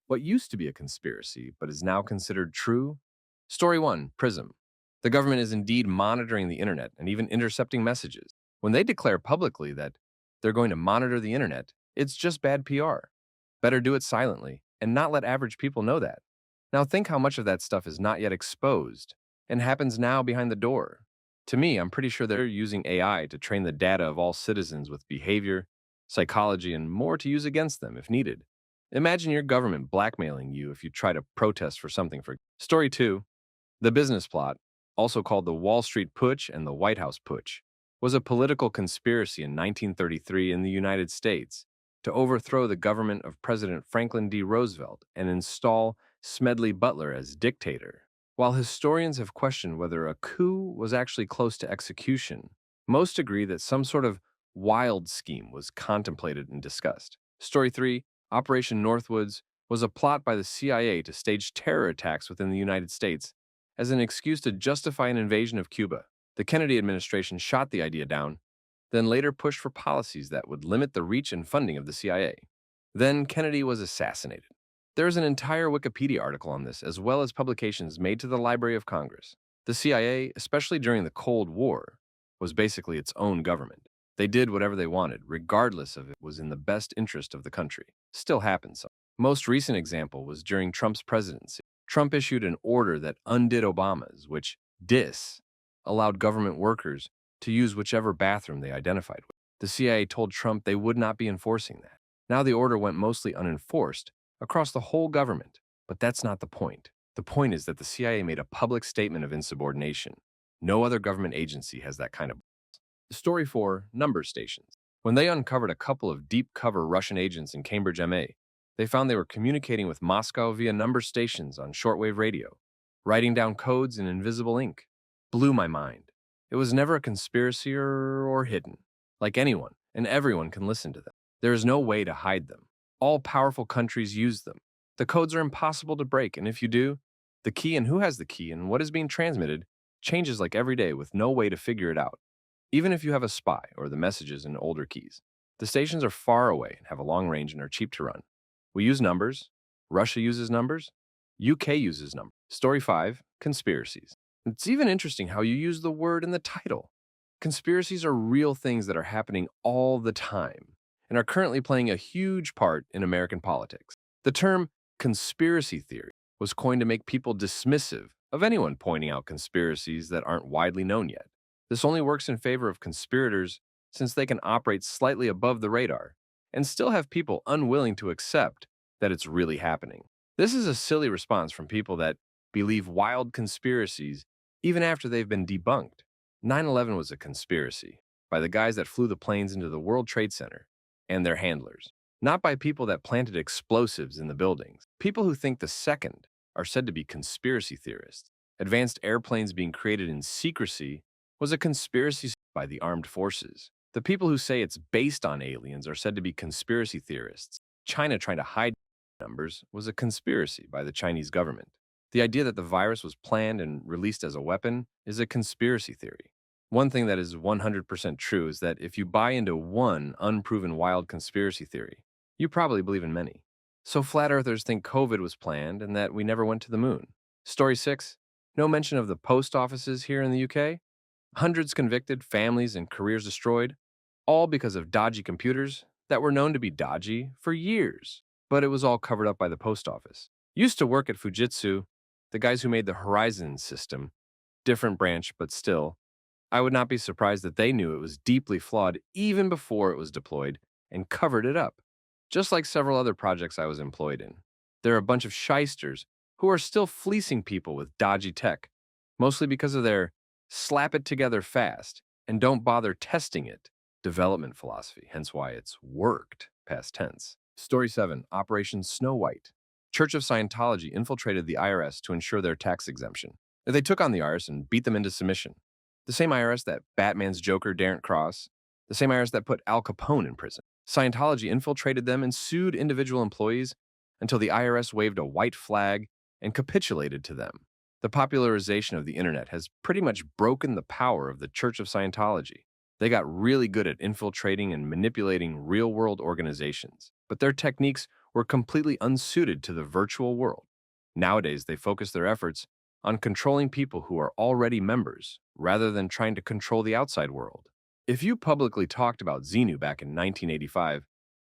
What used to be a conspiracy, but is now considered true? Story 1, Prism. The government is indeed monitoring the internet and even intercepting messages. When they declare publicly that they're going to monitor the internet, it's just bad PR. Better do it silently and not let average people know that. Now think how much of that stuff is not yet exposed and happens now behind the door. To me, I'm pretty sure they're using AI to train the data of all citizens with behavior, psychology, and more to use against them if needed. Imagine your government blackmailing you if you try to protest for something. For Story 2, the business plot, also called the Wall Street Putsch and the White House Putsch, was a political conspiracy in 1933 in the United States to overthrow the government of President Franklin D. Roosevelt and install Smedley Butler as dictator. While historians have questioned whether a coup was actually close to execution, most agree that some sort of wild scheme was contemplated and discussed. Story 3, Operation Northwoods, was a plot by the CIA to stage terror attacks within the United States as an excuse to justify an invasion of Cuba. The Kennedy administration shot the idea down, then later pushed for policies that would limit the reach and funding of the CIA. Then Kennedy was assassinated. There is an entire Wikipedia article on this, as well as publications made to the Library of Congress. The CIA, especially during the Cold War, was basically its own government. They did whatever they wanted, regardless of if it was in the best interest of the country. Still happens some. Most recent example was during Trump's presidency. Trump issued an order that undid Obama's, which allowed government workers to use whichever bathroom they identified with. The CIA told Trump they would not be enforcing that. Now the order went mostly unenforced across the whole government, but that's not the point. The point is that the CIA made a public statement of insubordination. No other government agency has that kind of. Story 4, Number Stations. When they uncovered a couple of deep cover Russian agents in Cambridge, MA, they found they were communicating with Moscow via number stations on shortwave radio, writing down codes in invisible ink. Blew my mind. It was never a conspiracy or hidden. Like anyone and everyone can listen to them. There is no way to hide them. All powerful countries use them. The codes are impossible to break, and if you do, the key and who has the key and what is being transmitted changes like every day with no way to figure it out. Even if you have a spy or the messages in older keys, the stations are far away and have a long range and are cheap to run. We use numbers. Russia uses numbers. UK uses numbers. Story 5, Conspiracies. It's even interesting how you use the word in the title. Conspiracies are real things that are happening all the time and are currently playing a huge part in American politics. The term conspiracy theory was coined to make people dismissive of anyone pointing out conspiracies that aren't widely known yet. This only works in favor of conspirators since they can operate slightly above the radar and still have people unwilling to accept that it's really happening. This is a silly response from people that believe wild conspiracies even after they've been debunked. 9/11 was a conspiracy by the guys that flew the planes into the World Trade Center and their handlers, not by people that planted explosives in the buildings. People who think the second are said to be conspiracy theorists. Advanced airplanes being created in secrecy was a conspiracy by the armed forces. The people who say it's based on aliens are said to be conspiracy theorists. China trying to hide numbers was a conspiracy by the Chinese government. The idea that the virus was planned and released as a weapon is a conspiracy theory. One thing that is 100% true is that if you buy into one unproven wild conspiracy theory, you probably believe in many. So flat earthers think COVID was planned and that we never went to the moon. Story 6, no mention of the post offices here in the UK. Hundreds convicted, families and careers destroyed, all because of dodgy computers that were known to be dodgy for years. But it was all covered up by the post office. Used to work at Fujitsu, the guys who made the Horizon system, different branch, but still. I would not be surprised that they knew it was deeply flawed even before it was deployed and covered it up, just like several other projects I was employed in. There are a bunch of shysters who are still fleecing people with dodgy tech, mostly because of their slap it together fast and don't bother testing it development philosophy, hence why it's worked, past tense. Story 7, Operation Snow White. Church of Scientology infiltrated the IRS to ensure their tax exemption. They took on the IRS and beat them into submission. The same IRS that Batman's Joker daren't cross, the same IRS that put Al Capone in prison. Scientology infiltrated them and sued individual employees until the IRS waved a white flag and capitulated to them. The popularization of the internet has pretty much broken the power of the Church of Scientology. They got really good at infiltrating and manipulating real-world organizations, but their techniques were completely unsuited to the virtual world. Nowadays, they focus their efforts on controlling people who are already members, rather than trying to control the outside world. If you publicly talked about Xenu back in 1985,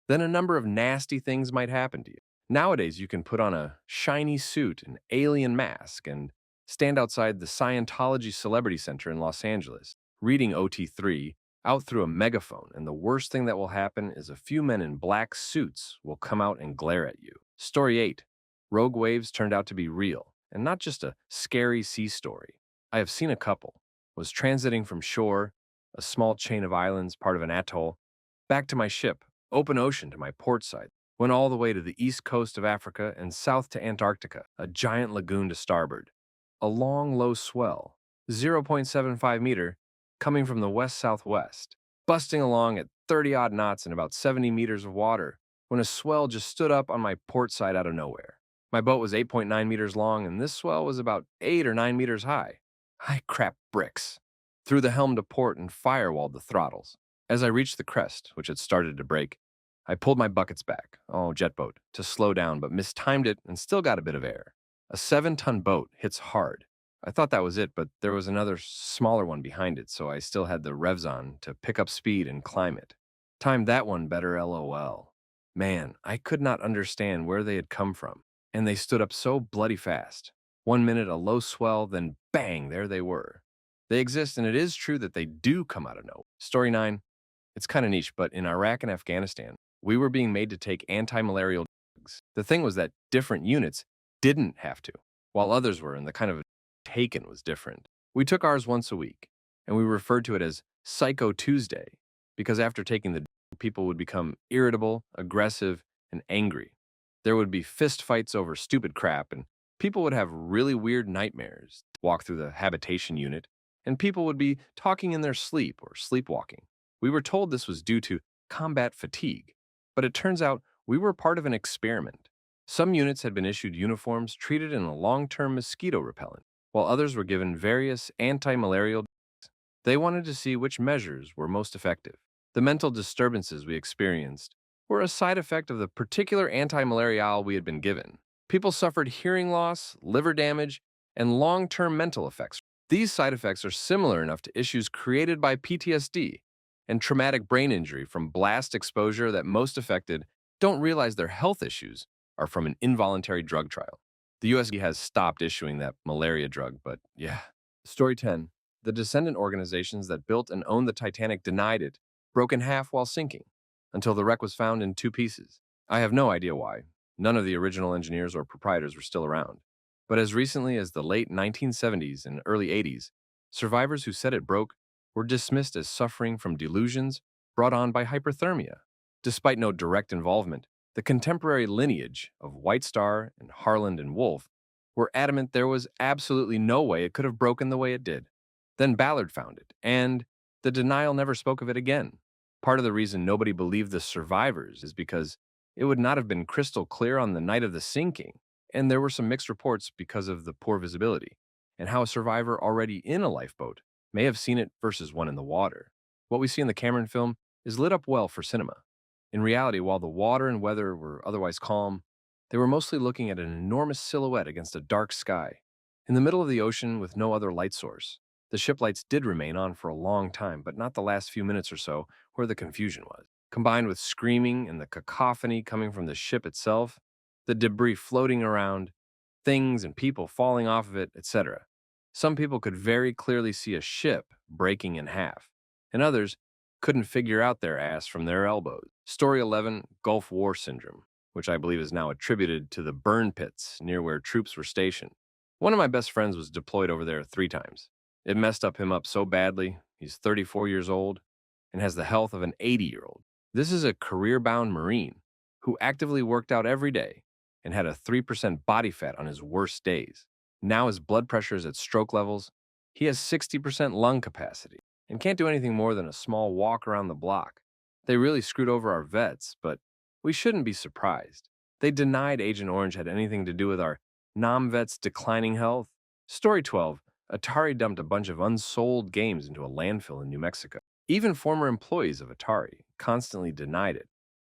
then a number of nasty things might happen to you. Nowadays, you can put on a shiny suit, an alien mask, and stand outside the Scientology Celebrity Center in Los Angeles, reading OT3 out through a megaphone, and the worst thing that will happen is a few men in black suits will come out and glare at you. Story 8. Rogue waves turned out to be real, and not just a scary sea story. I have seen a couple. Was transiting from shore, a small chain of islands, part of an atoll, back to my ship, open ocean to my port side, went all the way to the east coast of Africa and south to Antarctica, a giant lagoon to starboard. A long, low swell, 0.75 meter, coming from the west-southwest, busting along at 30-odd knots in about 70 meters of water, when a swell just stood up on my port side out of nowhere. My boat was 8.9 meters long, and this swell was about 8 or 9 meters high. I crapped bricks, threw the helm to port, and firewalled the throttles. As I reached the crest, which had started to break, I pulled my buckets back, jet boat, to slow down, but mistimed it and still got a bit of air. A 7-ton boat hits hard. I thought that was it, but there was another smaller one behind it, so I still had the revs on to pick up speed and climb it. Timed that one better, LOL. Man, I could not understand where they had come from, and they stood up so bloody fast. 1 minute a low swell, then bang, there they were. They exist, and it is true that they do come out of nowhere. Story 9. It's kind of niche, but in Iraq and Afghanistan, we were being made to take anti-malarial drugs. The thing was that different units didn't have to, while others were, and the kind of taken was different. We took ours once a week, and we referred to it as Psycho Tuesday, because after taking the people would become irritable, aggressive, and angry. There would be fist fights over stupid crap, and people would have really weird nightmares, walk through the habitation unit, and people would be talking in their sleep or sleepwalking. We were told this was due to combat fatigue, but it turns out we were part of an experiment. Some units had been issued uniforms treated in a long-term mosquito repellent, while others were given various anti-malarial drugs. They wanted to see which measures were most effective. The mental disturbances we experienced were a side effect of the particular anti-malarial we had been given. People suffered hearing loss, liver damage, and long-term mental effects. These side effects are similar enough to issues created by PTSD and traumatic brain injury from blast exposure that most affected don't realize their health issues are from an involuntary drug trial. The US has stopped issuing that malaria drug, but yeah. Story 10. The descendant organizations that built and owned the Titanic denied it, broke in half while sinking, until the wreck was found in 2 pieces. I have no idea why. None of the original engineers or proprietors were still around. But as recently as the late 1970s and early 80s, survivors who said it broke were dismissed as suffering from delusions brought on by hyperthermia. Despite no direct involvement, the contemporary lineage of White Star and Harland and Wolff were adamant there was absolutely no way it could have broken the way it did. Then Ballard found it, and the denial never spoke of it again. Part of the reason nobody believed the survivors is because it would not have been crystal clear on the night of the sinking, and there were some mixed reports because of the poor visibility, and how a survivor already in a lifeboat may have seen it versus one in the water. What we see in the Cameron film is lit up well for cinema. In reality, while the water and weather were otherwise calm, they were mostly looking at an enormous silhouette against a dark sky. In the middle of the ocean with no other light source, the ship lights did remain on for a long time, but not the last few minutes or so where the confusion was. Combined with screaming and the cacophony coming from the ship itself, the debris floating around, things and people falling off of it, etc. Some people could very clearly see a ship breaking in half, and others couldn't figure out their ass from their elbows. Story 11, Gulf War Syndrome, which I believe is now attributed to the burn pits near where troops were stationed. One of my best friends was deployed over there 3 times. It messed him up so badly, he's 34 years old and has the health of an 80-year-old. This is a career-bound Marine who actively worked out every day and had a 3% body fat on his worst days. Now his blood pressure is at stroke levels. He has 60% lung capacity and can't do anything more than a small walk around the block. They really screwed over our vets, but we shouldn't be surprised. They denied Agent Orange had anything to do with our non-vets' declining health. Story 12. Atari dumped a bunch of unsold games into a landfill in New Mexico. Even former employees of Atari constantly denied it,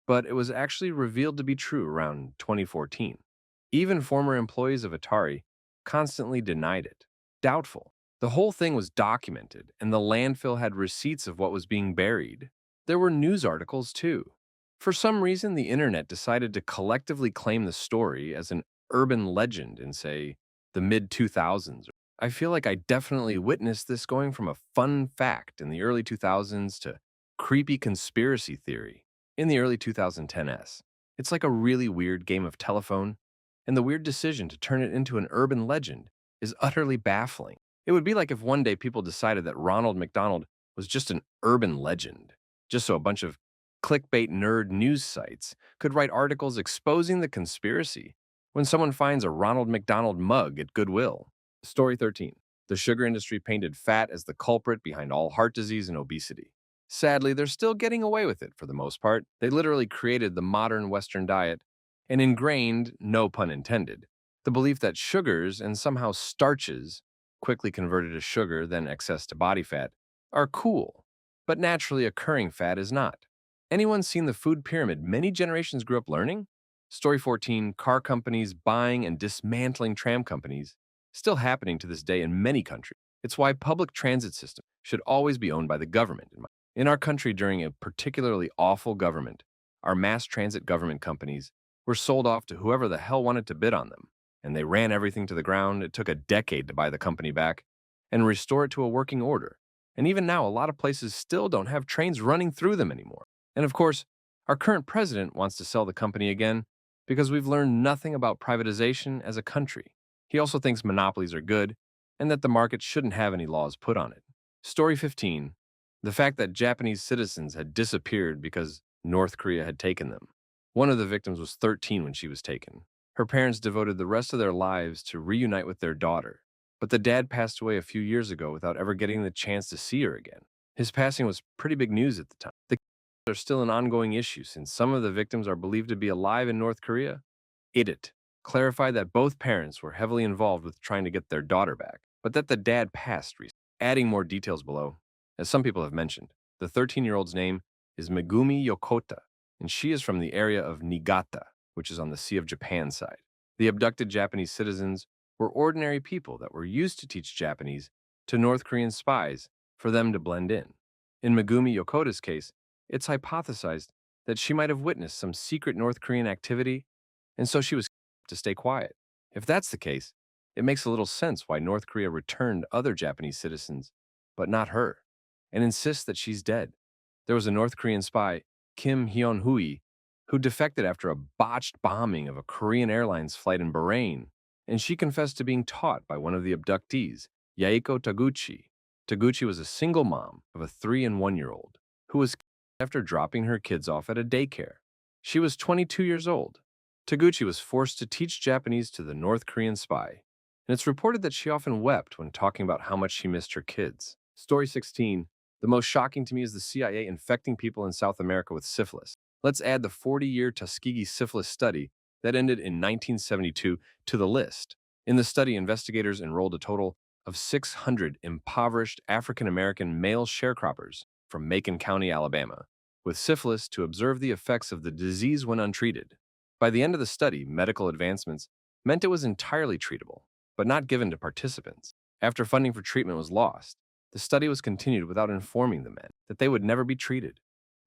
but it was actually revealed to be true around 2014. Even former employees of Atari constantly denied it. Doubtful. The whole thing was documented, and the landfill had receipts of what was being buried. There were news articles, too. For some reason, the internet decided to collectively claim the story as an urban legend in, say, the mid 2000s. I feel like I definitely witnessed this going from a fun fact in the early 2000s to creepy conspiracy theory in the early 2010s. It's like a really weird game of telephone, and the weird decision to turn it into an urban legend is utterly baffling. It would be like if one day people decided that Ronald McDonald was just an urban legend, just so a bunch of clickbait nerd news sites could write articles exposing the conspiracy when someone finds a Ronald McDonald mug at Goodwill. Story 13. The sugar industry painted fat as the culprit behind all heart disease and obesity. Sadly, they're still getting away with it for the most part. They literally created the modern Western diet and ingrained, no pun intended, the belief that sugars and somehow starches, quickly converted to sugar, then excess to body fat, are cool, but naturally occurring fat is not. Anyone seen the food pyramid many generations grew up learning? Story 14, car companies buying and dismantling tram companies, still happening to this day in many countries. It's why public transit system should always be owned by the government. In our country during a particularly awful government, our mass transit government companies were sold off to whoever the hell wanted to bid on them, and they ran everything to the ground. It took a decade to buy the company back and restore it to a working order. And even now, a lot of places still don't have trains running through them anymore. And of course, our current president wants to sell the company again because we've learned nothing about privatization as a country. He also thinks monopolies are good and that the market shouldn't have any laws put on it. Story 15. The fact that Japanese citizens had disappeared because North Korea had taken them. One of the victims was 13 when she was taken. Her parents devoted the rest of their lives to reunite with their daughter, but the dad passed away a few years ago without ever getting the chance to see her again. His passing was pretty big news at the time. The cases are still an ongoing issue since some of the victims are believed to be alive in North Korea. It clarified that both parents were heavily involved with trying to get their daughter back, but that the dad passed recently. Adding more details below, as some people have mentioned, the 13-year-old's name is Megumi Yokota, and she is from the area of Niigata, which is on the Sea of Japan side. The abducted Japanese citizens were ordinary people that were used to teach Japanese to North Korean spies for them to blend in. In Megumi Yokota's case, it's hypothesized that she might have witnessed some secret North Korean activity, and so she was to stay quiet. If that's the case, it makes a little sense why North Korea returned other Japanese citizens, but not her, and insists that she's dead. There was a North Korean spy, Kim Hyun-hui, who defected after a botched bombing of a Korean Airlines flight in Bahrain, and she confessed to being taught by one of the abductees, Yaeko Taguchi. Taguchi was a single mom of a 3 and 1-year-old who was killed after dropping her kids off at a daycare. She was 22 years old. Taguchi was forced to teach Japanese to the North Korean spy, and it's reported that she often wept when talking about how much she missed her kids. Story 16. The most shocking to me is the CIA infecting people in South America with syphilis. Let's add the 40-year Tuskegee syphilis study that ended in 1972 to the list. In the study, investigators enrolled a total of 600 impoverished African-American male sharecroppers from Macon County, Alabama, with syphilis to observe the effects of the disease when untreated. By the end of the study, medical advancements meant it was entirely treatable, but not given to participants. After funding for treatment was lost, the study was continued without informing the men that they would never be treated.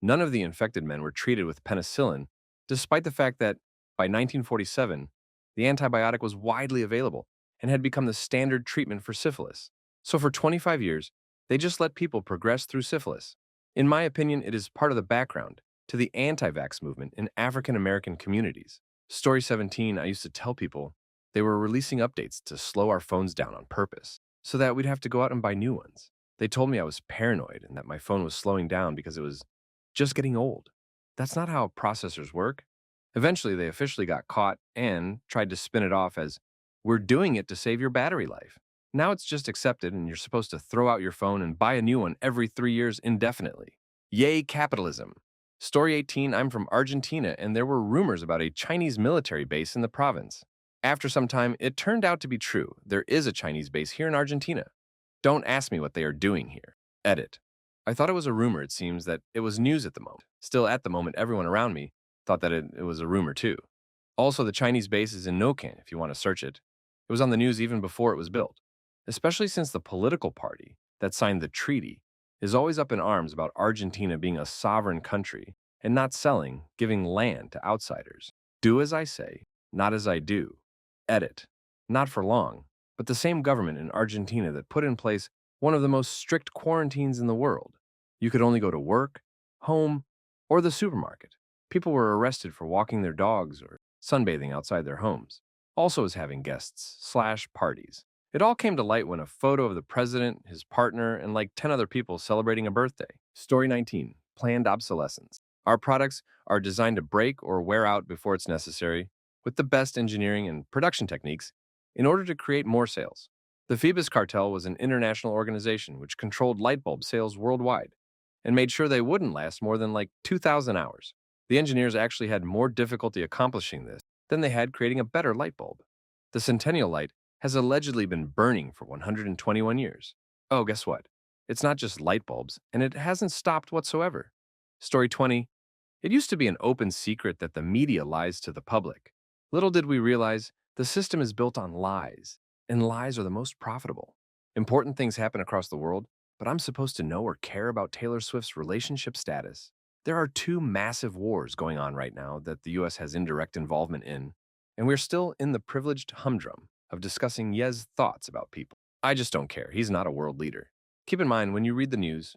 None of the infected men were treated with penicillin, despite the fact that, by 1947, the antibiotic was widely available and had become the standard treatment for syphilis. So for 25 years, they just let people progress through syphilis. In my opinion, it is part of the background to the anti-vax movement in African American communities. Story 17, I used to tell people they were releasing updates to slow our phones down on purpose so that we'd have to go out and buy new ones. They told me I was paranoid and that my phone was slowing down because it was just getting old. That's not how processors work. Eventually, they officially got caught and tried to spin it off as, we're doing it to save your battery life. Now it's just accepted and you're supposed to throw out your phone and buy a new one every 3 years indefinitely. Yay, capitalism. Story 18, I'm from Argentina and there were rumors about a Chinese military base in the province. After some time, it turned out to be true. There is a Chinese base here in Argentina. Don't ask me what they are doing here. Edit. I thought it was a rumor, it seems that it was news at the moment. Still, at the moment, everyone around me thought that it was a rumor too. Also, the Chinese base is in Nokan if you want to search it. It was on the news even before it was built, especially since the political party that signed the treaty is always up in arms about Argentina being a sovereign country and not selling, giving land to outsiders. Do as I say, not as I do. Edit. Not for long, but the same government in Argentina that put in place one of the most strict quarantines in the world. You could only go to work, home, or the supermarket. People were arrested for walking their dogs or sunbathing outside their homes, also as having guests/parties. It all came to light when a photo of the president, his partner, and like 10 other people celebrating a birthday. Story 19. Planned obsolescence. Our products are designed to break or wear out before it's necessary, with the best engineering and production techniques, in order to create more sales. The Phoebus cartel was an international organization which controlled light bulb sales worldwide and made sure they wouldn't last more than like 2,000 hours. The engineers actually had more difficulty accomplishing this than they had creating a better light bulb. The Centennial light has allegedly been burning for 121 years. Oh, guess what? It's not just light bulbs, and it hasn't stopped whatsoever. Story 20. It used to be an open secret that the media lies to the public. Little did we realize the system is built on lies, and lies are the most profitable. Important things happen across the world, but I'm supposed to know or care about Taylor Swift's relationship status. There are two massive wars going on right now that the US has indirect involvement in, and we're still in the privileged humdrum of discussing Ye's thoughts about people. I just don't care. He's not a world leader. Keep in mind when you read the news,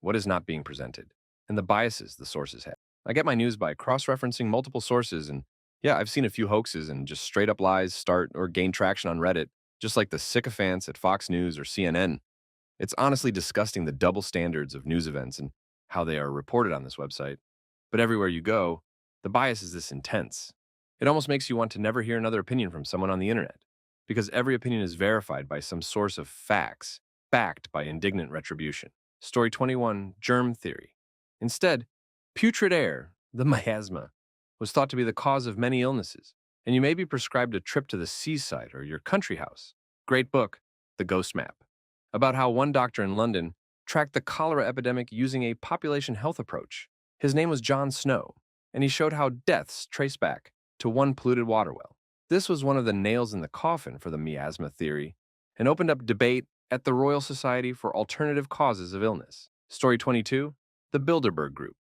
what is not being presented, and the biases the sources have. I get my news by cross-referencing multiple sources, and yeah, I've seen a few hoaxes and just straight-up lies start or gain traction on Reddit, just like the sycophants at Fox News or CNN. It's honestly disgusting the double standards of news events and how they are reported on this website. But everywhere you go, the bias is this intense. It almost makes you want to never hear another opinion from someone on the internet, because every opinion is verified by some source of facts, backed by indignant retribution. Story 21, Germ Theory. Instead, putrid air, the miasma, was thought to be the cause of many illnesses, and you may be prescribed a trip to the seaside or your country house. Great book, The Ghost Map, about how one doctor in London tracked the cholera epidemic using a population health approach. His name was John Snow, and he showed how deaths trace back to one polluted water well. This was one of the nails in the coffin for the miasma theory and opened up debate at the Royal Society for Alternative Causes of Illness. Story 22, the Bilderberg Group.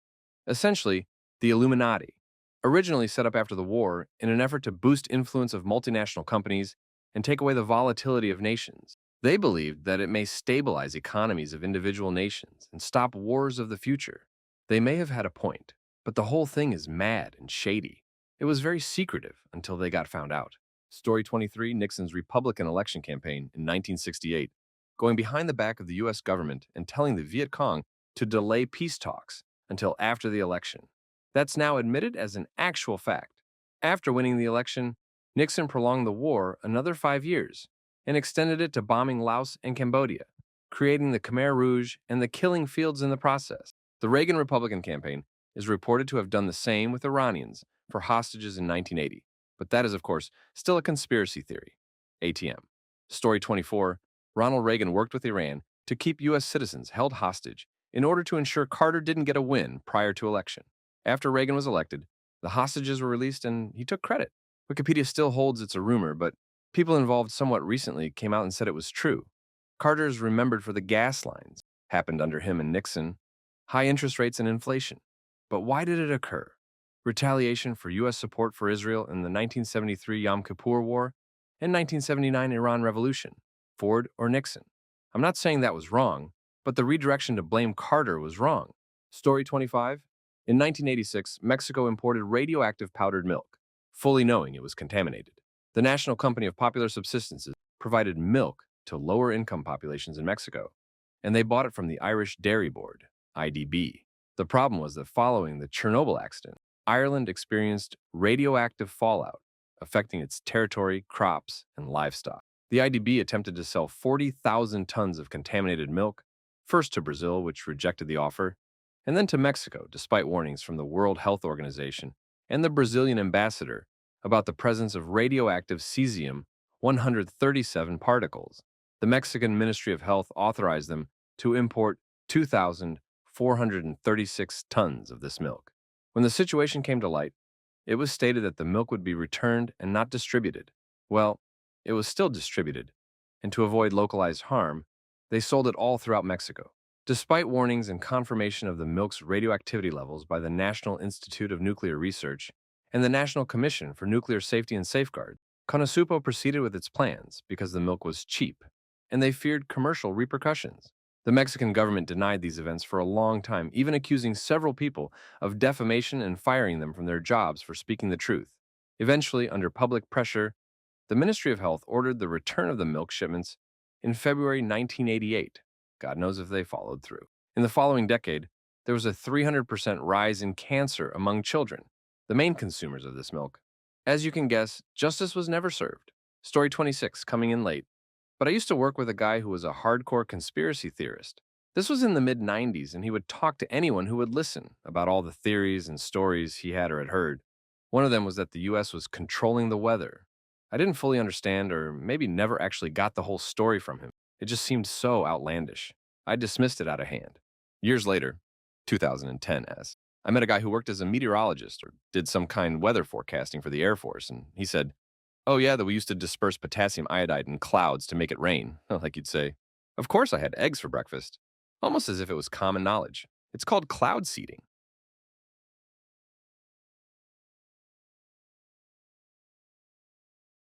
Essentially, the Illuminati, originally set up after the war in an effort to boost influence of multinational companies and take away the volatility of nations. They believed that it may stabilize economies of individual nations and stop wars of the future. They may have had a point, but the whole thing is mad and shady. It was very secretive until they got found out. Story 23, Nixon's Republican election campaign in 1968, going behind the back of the U.S. government and telling the Viet Cong to delay peace talks until after the election. That's now admitted as an actual fact. After winning the election, Nixon prolonged the war another 5 years and extended it to bombing Laos and Cambodia, creating the Khmer Rouge and the killing fields in the process. The Reagan Republican campaign is reported to have done the same with Iranians for hostages in 1980, but that is, of course, still a conspiracy theory. ATM. Story 24, Ronald Reagan worked with Iran to keep U.S. citizens held hostage in order to ensure Carter didn't get a win prior to election. After Reagan was elected, the hostages were released and he took credit. Wikipedia still holds it's a rumor, but people involved somewhat recently came out and said it was true. Carter is remembered for the gas lines, happened under him and Nixon, high interest rates and inflation. But why did it occur? Retaliation for U.S. support for Israel in the 1973 Yom Kippur War and 1979 Iran Revolution, Ford or Nixon. I'm not saying that was wrong, but the redirection to blame Carter was wrong. Story 25. In 1986, Mexico imported radioactive powdered milk, fully knowing it was contaminated. The National Company of Popular Subsistences provided milk to lower-income populations in Mexico, and they bought it from the Irish Dairy Board, IDB. The problem was that following the Chernobyl accident, Ireland experienced radioactive fallout, affecting its territory, crops, and livestock. The IDB attempted to sell 40,000 tons of contaminated milk, first to Brazil, which rejected the offer, and then to Mexico, despite warnings from the World Health Organization and the Brazilian ambassador about the presence of radioactive cesium-137 particles. The Mexican Ministry of Health authorized them to import 2,436 tons of this milk. When the situation came to light, It was stated that the milk would be returned and not distributed. Well, it was still distributed, and to avoid localized harm, they sold it all throughout Mexico. Despite warnings and confirmation of the milk's radioactivity levels by the National Institute of Nuclear Research and the National Commission for Nuclear Safety and Safeguards, Conasupo proceeded with its plans because the milk was cheap, and they feared commercial repercussions. The Mexican government denied these events for a long time, even accusing several people of defamation and firing them from their jobs for speaking the truth. Eventually, under public pressure, the Ministry of Health ordered the return of the milk shipments in February 1988. God knows if they followed through. In the following decade, there was a 300% rise in cancer among children, the main consumers of this milk. As you can guess, justice was never served. Story 26, coming in late. But I used to work with a guy who was a hardcore conspiracy theorist. This was in the mid 90s, and he would talk to anyone who would listen about all the theories and stories he had or had heard. One of them was that the US was controlling the weather. I didn't fully understand, or maybe never actually got the whole story from him. It just seemed so outlandish. I dismissed it out of hand. Years later, 2010 as, I met a guy who worked as a meteorologist or did some kind weather forecasting for the Air Force, and he said, "Oh yeah, that we used to disperse potassium iodide in clouds to make it rain," like you'd say. Of course I had eggs for breakfast, almost as if it was common knowledge. It's called cloud seeding.